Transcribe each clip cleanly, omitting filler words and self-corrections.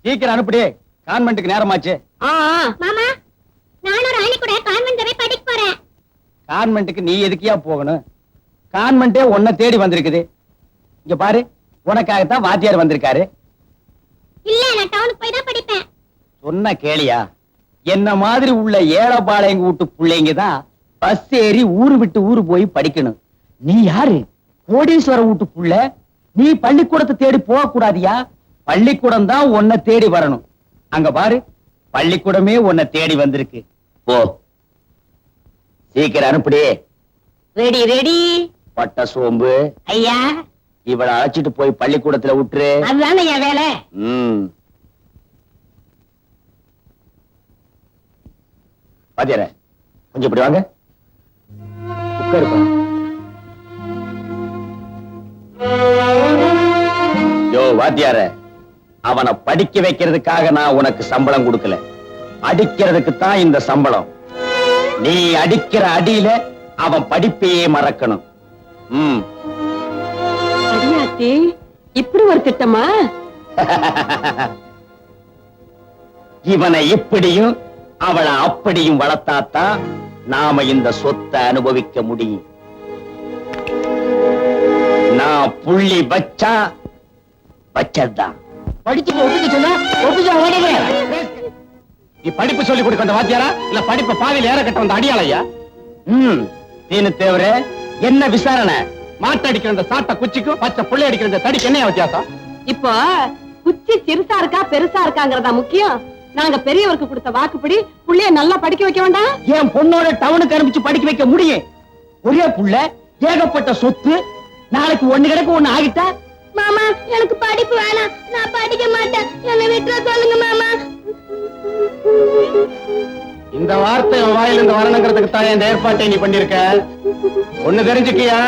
சீக்கிரம் அனுப்பிடு, கான்வென்ட்டுக்கு நேரமாச்சு. மாமா, நானும் ராணி கூட கான்வென்ட் போய் படிக்க போறேன். கான்வென்ட்டுக்கு நீ எதுக்கியா போகணும்? கான்வென்ட்டே உன்னை தேடி வந்திருக்குது. இங்க பாரு, உனக்காகத்தான் வாத்தியார் வந்திருக்காரு. இல்ல, நான் டவுனுக்கு போய் தான் படிப்பேன். சொன்ன கேளியா? என்ன மாதிரி உள்ள ஏழப்பாளையங்க வீட்டு பிள்ளைங்க தான் பஸ் ஏறி ஊரு விட்டு ஊரு போய் படிக்கணும். நீ யாரு? கோடீஸ்வர வீட்டு புள்ள. நீ பள்ளிக்கூடத்தை தேடி போக கூடாதியா? பள்ளிக்கூடம் தான் உன்னை தேடி வரணும். அங்க பாரு, பள்ளிக்கூடமே உன்னை தேடி வந்திருக்கு. போ, சீக்கிரம் அனுப்பிடு. Ready ready. பட்ட சோம்பு ஐயா, இவளை அழைச்சிட்டு போய் பள்ளிக்கூடத்துல விட்டுரு. அதுதானே என் வேலை. வாத்தியார, கொஞ்சம் இப்படி வாங்க. உட்காருப்பா. யோ வாத்தியார, அவனை படிக்க வைக்கிறதுக்காக நான் உனக்கு சம்பளம் கொடுக்கல, அடிக்கிறதுக்கு தான் இந்த சம்பளம். நீ அடிக்கிற அடியில அவன் படிப்பையே மறக்கணும். அடியாத்தி, இப்படி ஒரு திட்டமா? இவனை இப்படியும் அவளை அப்படியும் வளர்த்தாத்தான் நாம இந்த சொத்தை அனுபவிக்க முடியும். நான் புள்ளி வச்சா வச்சதுதான். படிச்சு ஒப்பிக்க சொன்னா நீ படிப்பு சொல்லி கொடுக்க வந்த வாத்தியாரா, இல்ல படிப்பை பாதியில் ஏற கட்ட வந்த அடியாளையா? தீனு தேவரே, என்ன விசாரணை? மாட்டு அடிக்கிற இந்த சாட்ட குச்சிக்கும் பச்சை புள்ளை அடிக்கிற இந்த தடிக்கு என்ன வித்தியாசம்? இப்போ குச்சி சிறுசா இருக்கா பெருசா இருக்காங்கிறதா முக்கியம். நாங்க பெரியவருக்கு கொடுத்த வாக்குப்படி புள்ளைய நல்லா படிக்க வைக்க வேண்டாம்? என் பொண்ணோட டவுனுக்கு அனுப்பிச்சு படிக்க வைக்க முடியும். ஒரே புள்ள, ஏகப்பட்ட சொத்து. நாளைக்கு ஒண்ணு கிடக்கு ஒண்ணு ஆகிட்டா? மாமா, எனக்கு படிப்பு வேணாம், நான் படிக்க மாட்டேன், என்னை விட்டுற சொல்லுங்க மாமா. இந்த வார்த்தை வாயில இருந்து வரணுங்கிறதுக்கு தான் இந்த ஏற்பாட்டை நீ பண்ணிருக்க. ஒண்ணு தெரிஞ்சுக்கியா,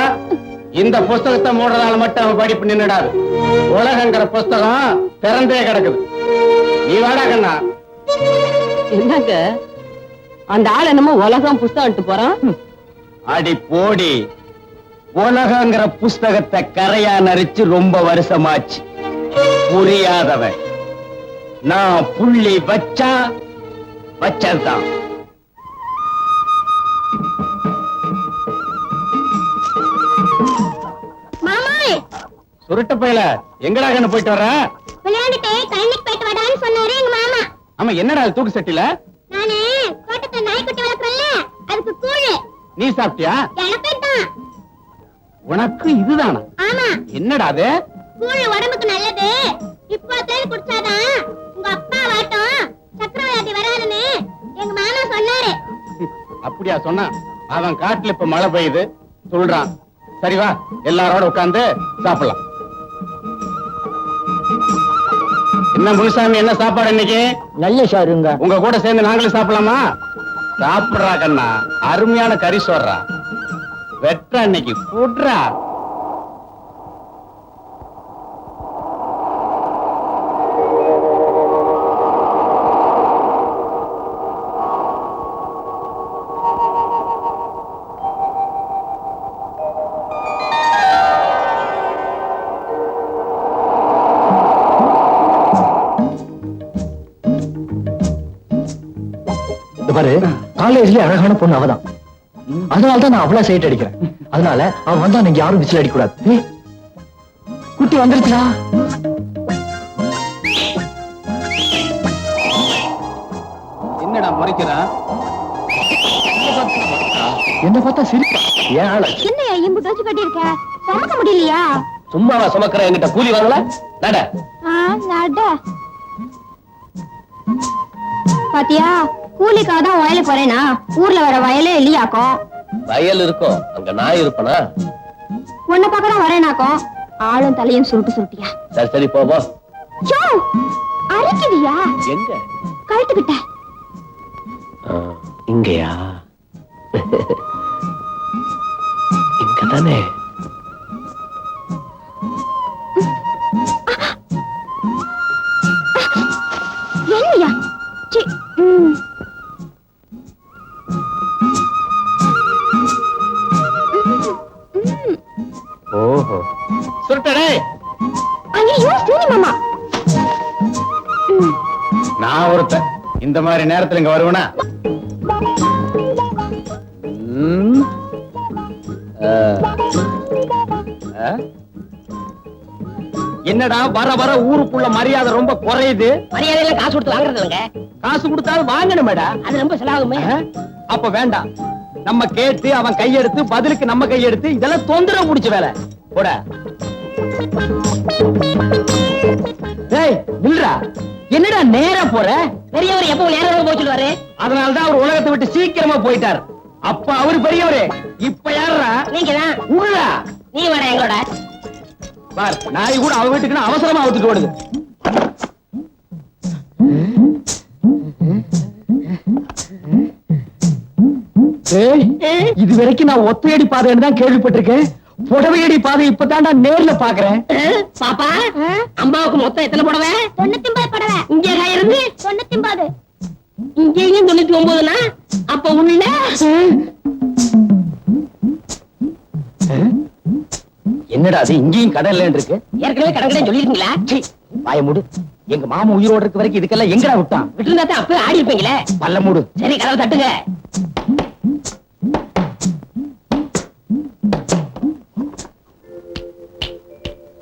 இந்த புஸ்தகத்தை மூடுறதால மட்டும் அவன் படிப்பு நின்னுடாது. உலகங்கிற புஸ்தகம் திறந்தே கிடக்குது. நீ வாடா கண்ணா. என்னங்க அந்த ஆள் என்னமோ உலகம் புஸ்தகம் போறான்? அடி போடி, உலகங்கிற புஸ்தகத்தை கரையா நரிச்சு ரொம்ப வருஷமாச்சு. புரியாதவன். நான் புள்ளி வச்சா வச்சதுதான். மாமாய், சுருட்ட பையல, எங்கடா கண்ணு போயிட்டு வர்ற? விளையாண்டுட்டே கழனிக்கு போயிட்டு வாடான்னு சொன்னாரு எங்க மாமா. ஆமா, என்னடா தூக்கு சட்டில? நானு தோட்டத்துல நாய்க்குட்டி வளர்க்கறேன்ல, அதுக்கு கூழு. நீ சாப்பிட்டியா? எனக்கு தான். உனக்கு இதுதானா? ஆமா. என்னடா அது? கூழு உடம்புக்கு நல்லது. இப்போ தேடி குடிச்சாதான் உங்க அப்பா வாட்டம் சக்கரவர்த்தி வராதுன்னு எங்க மாமா சொன்னாரு. அப்படியா சொன்னா? அவன் காட்டுல இப்ப மழை பெய்யுது சொல்றான். சரி வா, எல்லாரோட உட்கார்ந்து சாப்பிடலாம். என்ன முனுசாமி, என்ன சாப்பாடு இன்னைக்கு? நல்ல சாருங்க. உங்க கூட சேர்ந்து நாங்களும் சாப்பிடலாமா? சாப்பிடுறா கண்ணா, அருமையான கறி சோறா. வெட்றா இன்னைக்கு, புட்றா. பாரு, காலேஜ்ல அழகான பொண்ணு அவதான். அதனாலதான் நான் அவ்வளவு சைட் அடிக்கிறேன். அதனால அவன் வந்தா நீங்க யாரும் விசில் அடிக்க கூடாது. குட்டி வந்துருச்சா? என்னடா முறைக்கிறான்? என்ன பார்த்தா சிரிப்பா? ஏன் ஆள என்னையா இம்பு கழிச்சு கட்டி இருக்க? சுமக்க முடியலையா? சும்மாவா சுமக்கிற? என்கிட்ட கூலி வாங்கல? நட. நட. பாத்தியா, கூலிக்காக தான் வயலுக்கு போறேனா? ஊர்ல வர வயலே இல்லையாக்கும். வயல் இருக்கும், அங்க நான் இருப்பனா? உன்னை பார்க்க தான் வரேனாக்கும். ஆளும் தலையும் சுருட்டு சுருட்டியா? சரி சரி, போ. அரைக்குதியா? எங்க? கழுத்துக்கிட்ட. இங்கயா? இங்கதானே? என்னையா? ஓஹோ, சுருட்டடே. ஐயோ, சீனி மாமா. நான் ஒருத்தன் இந்த மாதிரி நேரத்துல இங்க வருவனா? என்னடா வர வர ஊருக்குள்ள மரியாதை ரொம்ப குறையுது. மரியாதையில காசு கொடுத்து வாங்குறது இல்லைங்க. காசு கொடுத்தாலும் வாங்கணுமேடா. அது ரொம்ப செலவாகுமே. அப்ப வேண்டாம், நம்ம கேட்டு அவன் கையெடுத்து பதிலுக்கு நம்ம கையெடுத்து இதெல்லாம் தொந்தரவு முடிச்ச வேலை போட. டேய் நில்றா, என்னடா நேரா போற? பெரியவர் எப்பவும் நேரம் போய் சொல்லுவாரு. அதனாலதான் அவர் உலகத்தை விட்டு சீக்கிரமா போயிட்டார். அப்ப அவரு பெரியவரு, இப்ப யாரா? நீங்க தான். உள்ளா நீ வர எங்களோட. பார், நாய் கூட அவ வீட்டுக்கு அவசரமா அவுத்துட்டு ஓடுது. இது வரைக்கும் நான் ஒத்தையடி பாதைன்னு தான் கேள்விப்பட்டிருக்கேன். புடவையடி பாதை இப்பதான்டா நேர்ல பாக்குறேன். பாப்பா, அம்மாவுக்கு மொத்தம் எத்தனை புடவை? 99 புடவை. இங்க இருந்து 99. இங்கேயும் 99னா அப்ப உள்ள என்னடா அது இங்கேயும் கடல்ல இருக்கு? ஏற்கனவே கடற்கரை சொல்லிருக்கீங்களா? வாய மூடு. எங்க மாமா உயிரோடு இருக்க வரைக்கும் இதுக்கெல்லாம் எங்கடா விட்டான்? விட்டுருந்தா தான் அப்பவே ஆடி இருப்பீங்களே. பல்ல மூடு. சரி, கதவை தட்டுங்க.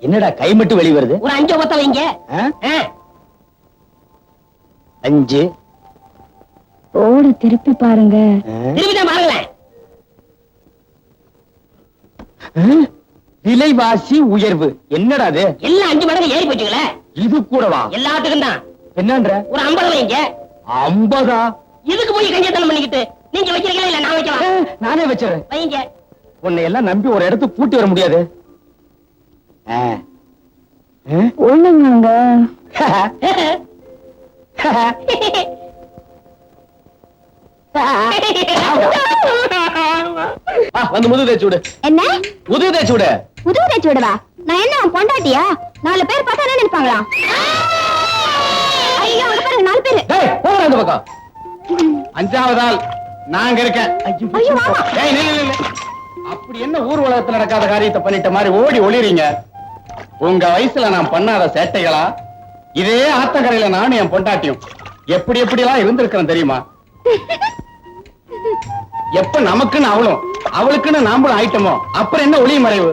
என்னடா கை மட்டும் வெளி வருது? ஒரு 5 ஒத்த வைங்க. 5 ஓடு திருப்பி பாருங்க. திரும்பிதான் பாருங்களேன். விலைவாசி உயர்வு என்னடா அது? எல்லாம் 5 மடங்கு ஏறி போச்சுங்களே. இது கூடவா? எல்லாத்துக்கும் தான். என்னன்ற? ஒரு 50 வைங்க. 50? இதுக்கு போய் கஞ்சத்தனம் பண்ணிக்கிட்டு நீங்க வைக்கிறீங்களா இல்ல நான் வைக்கலாம்? நானே வச்சிடறேன். வைங்க. உன்னை எல்லாம் நம்பி ஒரு இடத்துக்கு கூட்டி வர முடியாது. ஒண்ணுங்க. வந்து முதுகு தேய்ச்சு விடு. என்ன முதுகு தேய்ச்சு விடு. முதுகு தேய்ச்சி விடவா? நான் என்ன உன் பொண்டாட்டியா? 4 பேர் பார்த்தா என்ன நினைப்பாங்களா? ஐயோ, அங்க பாருங்க 4 பேரு. டேய் போங்க அந்த பக்கம். 5வது ஆள் நாங்க இருக்கேன். ஐயோ மாமா. டேய் நில்லு. அப்படி என்ன ஊர் உலகத்துல நடக்காத காரியத்தை பண்ணிட்ட மாதிரி ஓடி ஒளிறீங்க? உங்க வயசுல நான் பண்ணாத சேட்டைகளா? இதே ஆத்தங்கரையில நானும் என் பொண்டாட்டியும் எப்படி எல்லாம் இருந்திருக்கிறேன் தெரியுமா? எப்ப நமக்குன்னு அவளுக்குன்னு நாமளும் ஆயிட்டமோ அப்புறம் என்ன ஒளி மறைவு?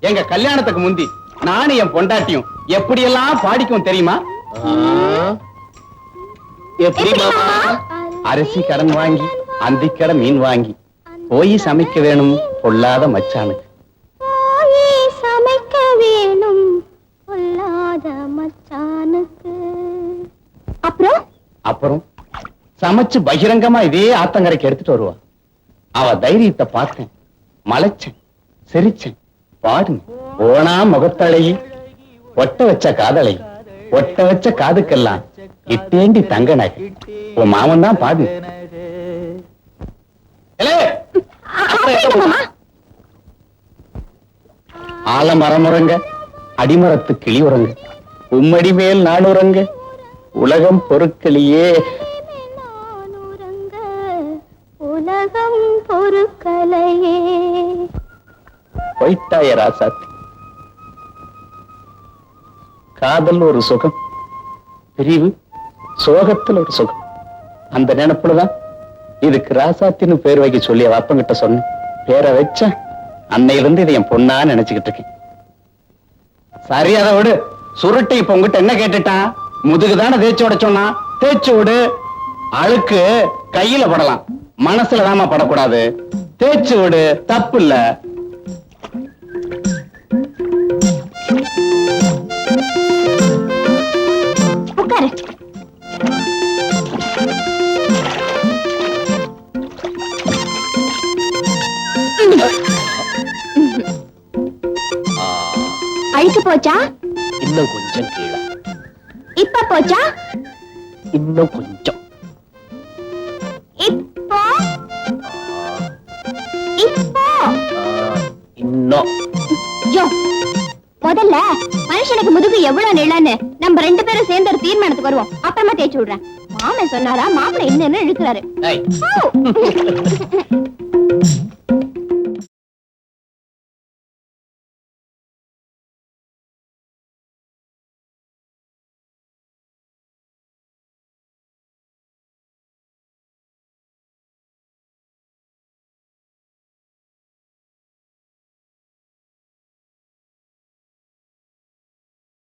எங்க கல்யாணத்துக்கு முந்தி நானும் என் பொண்டாட்டியும் எப்படி எல்லாம் பாடிக்கும் தெரியுமா? எப்படி மாமா? அரிசி கடன் வாங்கி அந்திக்கடை மீன் வாங்கி போய் சமைக்க வேணும் பொல்லாத மச்சானுக்கு. போய் சமைக்க வேணும் பொல்லாத மச்சானுக்கு. அப்புறம் சமைச்சு பகிரங்கமா இதே ஆத்தங்கரைக்கு எடுத்துட்டு வருவா. அவ தைரியத்தை பார்த்தேன், மலைச்சேன், சிரிச்சேன். பாடுங்க. ஓனா முகத்தழகி, ஒட்ட வச்ச காதலை, ஒட்ட வச்ச காதுக்கெல்லாம் இட்டேண்டி தங்க நகை. உன் மாமன் தான் பாடு. ஆலமரமுறங்க, அடிமரத்து கிளி உறங்க, உம்மடி மேல் நானுறங்க, உலகம் பொருட்களியே. உலகம் பொருட்களையே. போயிட்டாய ராசாத்தி. காதல் ஒரு சுகம், பிரிவு சோகத்தில் ஒரு சுகம். அந்த நினைப்புலதான் இதுக்கு ராசாத்தின்னு பேர் வைக்க சொல்லி அப்பங்கிட்ட சொன்னேன். பேரை வச்ச அன்னையிலிருந்து இதை என் பொண்ணா நினைச்சுக்கிட்டு இருக்கேன். சரி, அதை விடு. சுருட்டை இப்ப உங்ககிட்ட என்ன கேட்டுட்டான்? முதுகுதான தேய்ச்சி விட சொன்னா. தேய்ச்சி விடு. அழுக்கு கையில படலாம், மனசுல தாமா படக்கூடாது. தேய்ச்சி விடு, தப்பு இல்ல. உட்காரு. அழுக்கு போச்சா? இன்னும் கொஞ்சம் கீழே. இப்ப போச்சா? இன்னும் கொஞ்சம். இப்போ இப்போ இன்னும். யோ, முதல்ல மனுஷனுக்கு முதுகு எவ்வளவு நிழன்னு நம்ம 2 பேரும் சேர்ந்து ஒரு தீர்மானத்துக்கு வருவோம். அப்புறமா தேய்ச்சி விடுறேன். மாமன் சொன்னாரா, மாப்பிள்ளை என்ன இழுக்கிறாரு.